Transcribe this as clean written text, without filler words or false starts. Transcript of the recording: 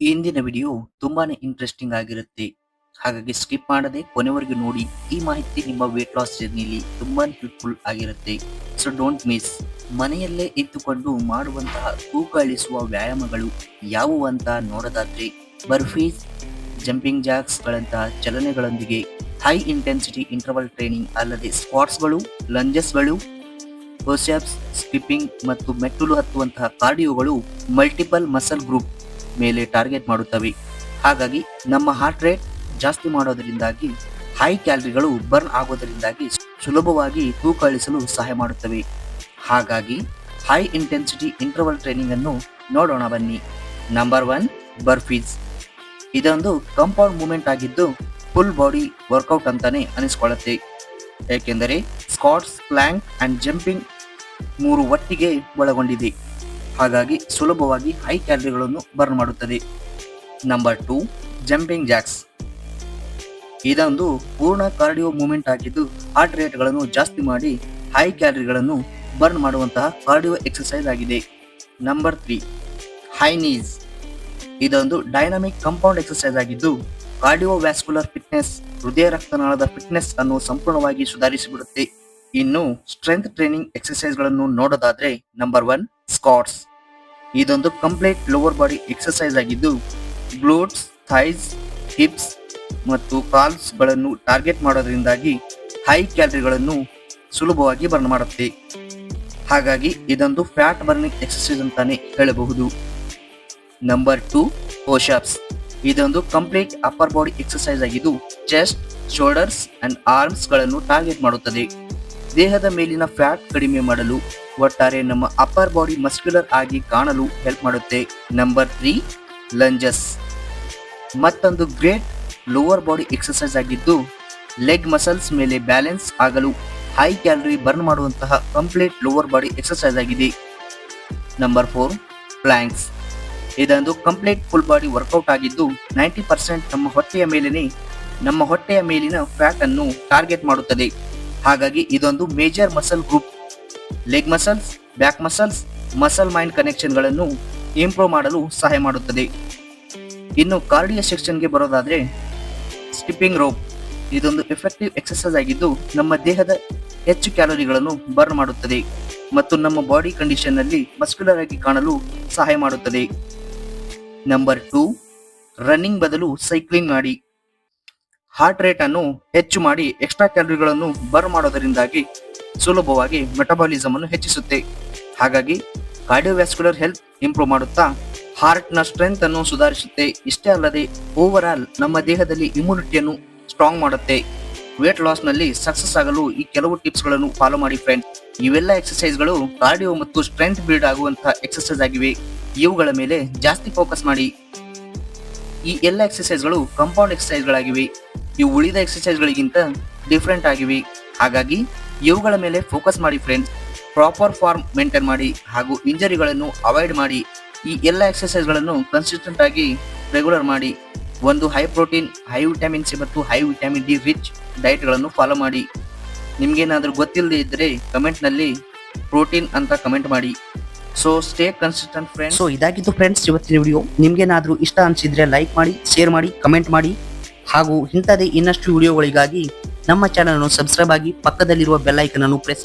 ಈ ಇಂದಿನ ವಿಡಿಯೋ ತುಂಬಾನೇ ಇಂಟ್ರೆಸ್ಟಿಂಗ್ ಆಗಿರುತ್ತೆ. ಹಾಗಾಗಿ ಸ್ಕಿಪ್ ಮಾಡದೆ ಕೊನೆವರೆಗೂ ನೋಡಿ. ಈ ಮಾಹಿತಿ ನಿಮ್ಮ ವೇಟ್ ಲಾಸ್ ಜರ್ನಿಲಿ ತುಂಬಾನೇ ಹೆಲ್ಪ್ಫುಲ್ ಆಗಿರುತ್ತೆ. So don't miss. ಮನೆಯಲ್ಲೇ ಇದ್ದುಕೊಂಡು ಮಾಡುವಂತಹ ತೂಕ ಇಳಿಸುವ ವ್ಯಾಯಾಮಗಳು ಯಾವುವು ಅಂತ ನೋಡೋದಾದ್ರೆ, ಬರ್ಫೀಸ್, ಜಂಪಿಂಗ್ ಜಾಕ್ಸ್ ಗಳಂತಹ ಚಲನೆಗಳೊಂದಿಗೆ ಹೈ ಇಂಟೆನ್ಸಿಟಿ ಇಂಟರ್ವಲ್ ಟ್ರೈನಿಂಗ್ ಅಲ್ಲದೆ ಸ್ಕ್ವಾಟ್ಸ್ಗಳು, ಲಂಜಸ್ಗಳು, ಪುಶಪ್ಸ್, ಸ್ಕಿಪ್ಪಿಂಗ್ ಮತ್ತು ಮೆಟ್ಟಲು ಹತ್ತುವಂತಹ ಕಾರ್ಡಿಯೋಗಳು ಮಲ್ಟಿಪಲ್ ಮಸಲ್ ಗ್ರೂಪ್ ಮೇಲೆ ಟಾರ್ಗೆಟ್ ಮಾಡುತ್ತವೆ. ಹಾಗಾಗಿ ನಮ್ಮ ಹಾರ್ಟ್ ರೇಟ್ ಜಾಸ್ತಿ ಮಾಡೋದರಿಂದಾಗಿ ಹೈ ಕ್ಯಾಲರಿಗಳು ಬರ್ನ್ ಆಗೋದರಿಂದಾಗಿ ಸುಲಭವಾಗಿ ತೂಕ ಇಳಿಸಲು ಸಹಾಯ ಮಾಡುತ್ತವೆ. ಹಾಗಾಗಿ ಹೈ ಇಂಟೆನ್ಸಿಟಿ ಇಂಟರ್ವಲ್ ಟ್ರೈನಿಂಗ್ ಅನ್ನು ನೋಡೋಣ ಬನ್ನಿ. ನಂಬರ್ 1, ಬರ್ಫೀಸ್. ಇದೊಂದು ಕಾಂಪೌಂಡ್ ಮೂವ್ಮೆಂಟ್ ಆಗಿದ್ದು ಫುಲ್ ಬಾಡಿ ವರ್ಕೌಟ್ ಅಂತಾನೆ ಅನಿಸ್ಕೊಳ್ಳುತ್ತೆ. ಏಕೆಂದರೆ ಸ್ಕ್ವಾಟ್ಸ್, ಪ್ಲಾಂಕ್ ಅಂಡ್ ಜಂಪಿಂಗ್ 3 ಒಟ್ಟಿಗೆ ಒಳಗೊಂಡಿದೆ. ಹಾಗಾಗಿ ಸುಲಭವಾಗಿ ಹೈ ಕ್ಯಾಲರಿಗಳನ್ನು ಬರ್ನ್ ಮಾಡುತ್ತದೆ. Number 2, jumping jacks. ಇದೊಂದು ಪೂರ್ಣ ಕಾರ್ಡಿಯೋ ಮೂವ್ಮೆಂಟ್ ಆಗಿದ್ದು ಹಾರ್ಟ್ ರೇಟ್ಗಳನ್ನು ಜಾಸ್ತಿ ಮಾಡಿ ಹೈ ಕ್ಯಾಲರಿಗಳನ್ನು ಬರ್ನ್ ಮಾಡುವಂತಹ ಕಾರ್ಡಿಯೋ ಎಕ್ಸರ್ಸೈಸ್ ಆಗಿದೆ. Number 3, high knees. ಇದೊಂದು ಡೈನಾಮಿಕ್ ಕಾಂಪೌಂಡ್ ಎಕ್ಸರ್ಸೈಸ್ ಆಗಿದ್ದು ಕಾರ್ಡಿಯೋವ್ಯಾಸ್ಕುಲರ್ ಫಿಟ್ನೆಸ್, ಹೃದಯ ರಕ್ತನಾಳದ ಫಿಟ್ನೆಸ್ ಅನ್ನು ಸಂಪೂರ್ಣವಾಗಿ ಸುಧಾರಿಸಿಬಿಡುತ್ತೆ. ಇನ್ನು ಸ್ಟ್ರೆಂತ್ ಟ್ರೈನಿಂಗ್ ಎಕ್ಸರ್ಸೈಸ್ ಗಳನ್ನು ನೋಡೋದಾದ್ರೆ, ನಂಬರ್ 1, ಸ್ಕ್ವಾಟ್ಸ್. ಇದೊಂದು ಕಂಪ್ಲೀಟ್ ಲೋವರ್ ಬಾಡಿ ಎಕ್ಸರ್ಸೈಸ್ ಆಗಿದ್ದು ಗ್ಲೂಟ್ಸ್, ಥೈಸ್, ಹಿಪ್ಸ್ ಮತ್ತು ಕಾಲ್ಸ್ ಗಳನ್ನು ಟಾರ್ಗೆಟ್ ಮಾಡೋದ್ರಿಂದಾಗಿ ಹೈ ಕ್ಯಾಲರಿಗಳನ್ನು ಸುಲಭವಾಗಿ ಬರ್ನ್ ಮಾಡುತ್ತೆ. ಹಾಗಾಗಿ ಇದೊಂದು ಫ್ಯಾಟ್ ಬರ್ನಿಂಗ್ ಎಕ್ಸರ್ಸೈಸ್ ಅಂತಾನೆ ಹೇಳಬಹುದು. ನಂಬರ್ 2, ಪುಶಪ್ಸ್. ಇದೊಂದು ಕಂಪ್ಲೀಟ್ ಅಪ್ಪರ್ ಬಾಡಿ ಎಕ್ಸರ್ಸೈಸ್ ಆಗಿದ್ದು ಚೆಸ್ಟ್, ಶೋಲ್ಡರ್ಸ್ ಅಂಡ್ ಆರ್ಮ್ಸ್ ಗಳನ್ನು ಟಾರ್ಗೆಟ್ ಮಾಡುತ್ತದೆ. ದೇಹದ ಮೇಲಿನ ಫ್ಯಾಟ್ ಕಡಿಮೆ ಮಾಡಲು, ಒಟ್ಟಾರೆ ನಮ್ಮ ಅಪ್ಪರ್ ಬಾಡಿ ಮಸ್ಕ್ಯುಲರ್ ಆಗಿ ಕಾಣಲು ಹೆಲ್ಪ್ ಮಾಡುತ್ತೆ. Number 3, lunges. ಮತ್ತೊಂದು ಗ್ರೇಟ್ ಲೋವರ್ ಬಾಡಿ ಎಕ್ಸರ್ಸೈಸ್ ಆಗಿದ್ದು ಲೆಗ್ ಮಸಲ್ಸ್ ಮೇಲೆ ಬ್ಯಾಲೆನ್ಸ್ ಆಗಲು ಹೈ ಕ್ಯಾಲರಿ ಬರ್ನ್ ಮಾಡುವಂತಹ ಕಂಪ್ಲೀಟ್ ಲೋವರ್ ಬಾಡಿ ಎಕ್ಸರ್ಸೈಸ್ ಆಗಿದೆ. Number 4, planks. ಇದೊಂದು ಕಂಪ್ಲೀಟ್ ಫುಲ್ ಬಾಡಿ ವರ್ಕೌಟ್ ಆಗಿದ್ದು 90% ನಮ್ಮ ಹೊಟ್ಟೆಯ ಮೇಲಿನ ಫ್ಯಾಟ್ ಅನ್ನು ಟಾರ್ಗೆಟ್ ಮಾಡುತ್ತದೆ. ಹಾಗಾಗಿ ಇದೊಂದು major muscle group. Leg muscles, back muscles, muscle mind connection ಗಳನ್ನು ಇಂಪ್ರೂವ್ ಮಾಡಲು ಸಹಾಯ ಮಾಡುತ್ತದೆ. ಇನ್ನು ಕಾರ್ಡಿಯೋ ಸೆಕ್ಷನ್ಗೆ ಬರೋದಾದ್ರೆ, ಸ್ಕಿಪ್ಪಿಂಗ್ ರೋಪ್. ಇದೊಂದು ಎಫೆಕ್ಟಿವ್ ಎಕ್ಸರ್ಸೈಸ್ ಆಗಿದ್ದು ನಮ್ಮ ದೇಹದ ಹೆಚ್ಚು ಕ್ಯಾಲರಿಗಳನ್ನು ಬರ್ನ್ ಮಾಡುತ್ತದೆ ಮತ್ತು ನಮ್ಮ ಬಾಡಿ ಕಂಡೀಷನ್ ನಲ್ಲಿ ಮಸ್ಕ್ಯುಲರ್ ಆಗಿ ಕಾಣಲು ಸಹಾಯ ಮಾಡುತ್ತದೆ. ನಂಬರ್ 2, ರನ್ನಿಂಗ್ ಬದಲು ಸೈಕ್ಲಿಂಗ್ ಮಾಡಿ. ಹಾರ್ಟ್ ರೇಟ್ ಅನ್ನು ಹೆಚ್ಚು ಮಾಡಿ ಎಕ್ಸ್ಟ್ರಾ ಕ್ಯಾಲರಿಗಳನ್ನು ಬರ್ನ್ ಮಾಡೋದರಿಂದಾಗಿ ಸುಲಭವಾಗಿ ಮೆಟಬಾಲಿಸಮ್ ಅನ್ನು ಹೆಚ್ಚಿಸುತ್ತೆ. ಹಾಗಾಗಿ ಕಾರ್ಡಿಯೋವ್ಯಾಸ್ಕ್ಯುಲರ್ ಹೆಲ್ತ್ ಇಂಪ್ರೂವ್ ಮಾಡುತ್ತಾ ಹಾರ್ಟ್ ನ ಸ್ಟ್ರೆಂತ್ ಅನ್ನು ಸುಧಾರಿಸುತ್ತೆ. ಇಷ್ಟೇ ಅಲ್ಲದೆ ಓವರ್ ಆಲ್ ನಮ್ಮ ದೇಹದಲ್ಲಿ ಇಮ್ಯುನಿಟಿಯನ್ನು ಸ್ಟ್ರಾಂಗ್ ಮಾಡುತ್ತೆ. ವೇಟ್ ಲಾಸ್ ನಲ್ಲಿ ಸಕ್ಸಸ್ ಆಗಲು ಈ ಕೆಲವು ಟಿಪ್ಸ್ ಗಳನ್ನು ಫಾಲೋ ಮಾಡಿ ಫ್ರೆಂಡ್ಸ್. ಇವೆಲ್ಲ ಎಕ್ಸರ್ಸೈಸ್ ಗಳು ಕಾರ್ಡಿಯೋ ಮತ್ತು ಸ್ಟ್ರೆಂತ್ ಬಿಲ್ಡ್ ಆಗುವಂತಹ ಎಕ್ಸರ್ಸೈಸ್ ಆಗಿವೆ. ಇವುಗಳ ಮೇಲೆ ಜಾಸ್ತಿ ಫೋಕಸ್ ಮಾಡಿ. ಈ ಎಲ್ಲ ಎಕ್ಸರ್ಸೈಸ್ ಗಳು ಕಾಂಪೌಂಡ್ ಎಕ್ಸರ್ಸೈಸ್ ಗಳಾಗಿವೆ. ಇವು ಉಳಿದ ಎಕ್ಸರ್ಸೈಸ್ ಗಳಿಗಿಂತ ಡಿಫರೆಂಟ್ ಆಗಿವೆ. ಹಾಗಾಗಿ ಇವುಗಳ ಮೇಲೆ ಫೋಕಸ್ ಮಾಡಿ ಫ್ರೆಂಡ್ಸ್. ಪ್ರಾಪರ್ ಫಾರ್ಮ್ ಮೇಂಟೈನ್ ಮಾಡಿ ಹಾಗೂ ಇಂಜರಿಗಳನ್ನು ಅವಾಯ್ಡ್ ಮಾಡಿ. ಈ ಎಲ್ಲ ಎಕ್ಸರ್ಸೈಸ್ ಗಳನ್ನು ಕನ್ಸಿಸ್ಟೆಂಟ್ ಆಗಿ ರೆಗ್ಯುಲರ್ ಮಾಡಿ. ಒಂದು high protein, high vitamin C ಮತ್ತು ಹೈ ವಿಟಮಿನ್ ಡಿ ರಿಚ್ ಡೈಟ್ ಗಳನ್ನು ಫಾಲೋ ಮಾಡಿ. ನಿಮ್ಗೇನಾದ್ರೂ ಗೊತ್ತಿಲ್ಲದೆ ಇದ್ರೆ ಕಮೆಂಟ್ ನಲ್ಲಿ ಪ್ರೋಟೀನ್ ಅಂತ ಕಮೆಂಟ್ ಮಾಡಿ. So stay consistent friends. So ಇದಾಗಿತ್ತು ಫ್ರೆಂಡ್ಸ್ ಇವತ್ತಿನ ವಿಡಿಯೋ. ನಿಮ್ಗೇನಾದ್ರೂ ಇಷ್ಟ ಅನ್ಸಿದ್ರೆ ಲೈಕ್ ಮಾಡಿ, ಶೇರ್ ಮಾಡಿ, ಕಮೆಂಟ್ ಮಾಡಿ ಹಾಗೂ ಇಂಥದೇ ಇನ್ನಷ್ಟು ವಿಡಿಯೋಗಳಿಗಾಗಿ ನಮ್ಮ ಚಾನಲ್ ಅನ್ನು ಸಬ್ಸ್ಕ್ರೈಬ್ ಆಗಿ ಪಕ್ಕದಲ್ಲಿರುವ ಬೆಲ್ ಐಕನ್ ಅನ್ನು ಪ್ರೆಸ್